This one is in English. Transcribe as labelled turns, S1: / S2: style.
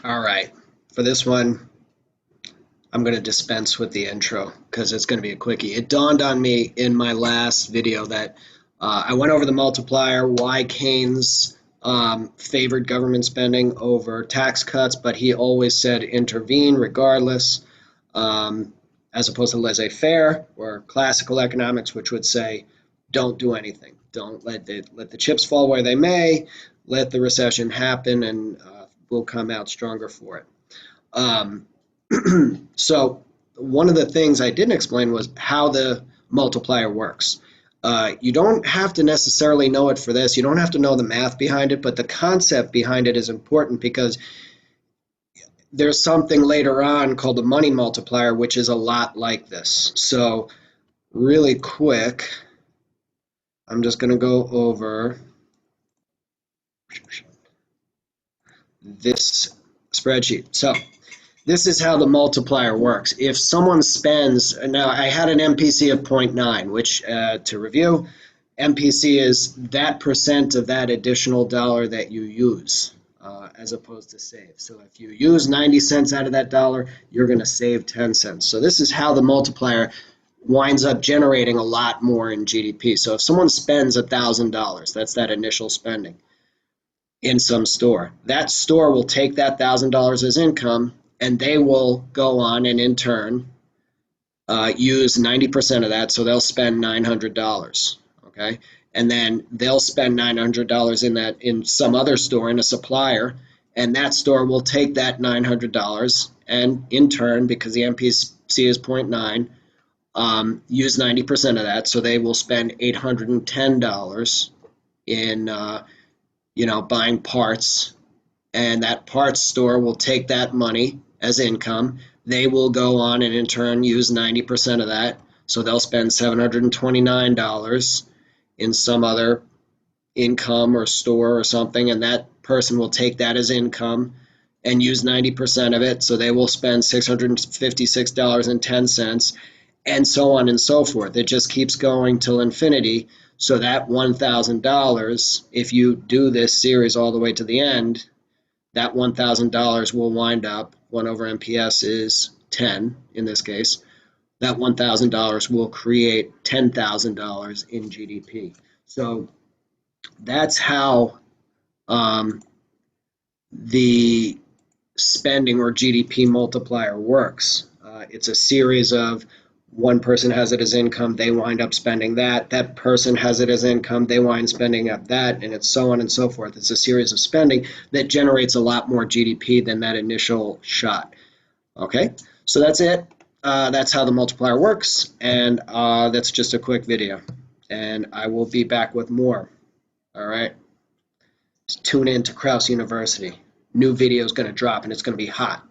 S1: All right, for this one, I'm going to dispense with the intro because it's going to be a quickie. It dawned on me in my last video that I went over the multiplier, why Keynes favored government spending over tax cuts, but he always said intervene regardless, as opposed to laissez-faire or classical economics, which would say don't do anything. Don't let the chips fall where they may, let the recession happen, and we'll come out stronger for it. Um, so one of the things I didn't explain was how the multiplier works. You don't have to necessarily know it for this. You don't have to know the math behind it, but the concept behind it is important because there's something later on called the money multiplier, which is a lot like this. So really quick, I'm just going to go over this spreadsheet. So this is how the multiplier works. If someone spends, now I had an MPC of 0.9, which to review, MPC is that percent of that additional dollar that you use as opposed to save. So if you use 90 cents out of that dollar, you're going to save 10 cents. So this is how the multiplier winds up generating a lot more in GDP. So if someone spends $1,000, that's that initial spending in some store, that store will take that $1,000 as income, and they will go on and in turn use 90% of that, so they'll spend $900. Okay, and then they'll spend $900 in that in some other store in a supplier, and that store will take that $900 and in turn, because the MPC is 0.9, use 90% of that, so they will spend $810 in buying parts, and that parts store will take that money as income. They will go on and in turn use 90% of that, so they'll spend $729 in some other income or store or something, and that person will take that as income and use 90% of it, so they will spend $656.10, and so on and so forth. It just keeps going till infinity. So that $1,000, if you do this series all the way to the end, that $1,000 will wind up, 1 over MPS is 10 in this case, that $1,000 will create $10,000 in GDP. So that's how the spending or GDP multiplier works. It's a series of one person has it as income, they wind up spending that. That person has it as income, they wind spending up that, and it's so on and so forth. It's a series of spending that generates a lot more GDP than that initial shot. Okay, so that's it. That's how the multiplier works, and that's just a quick video. And I will be back with more. All right, just tune in to Krause University. New video is going to drop, and it's going to be hot.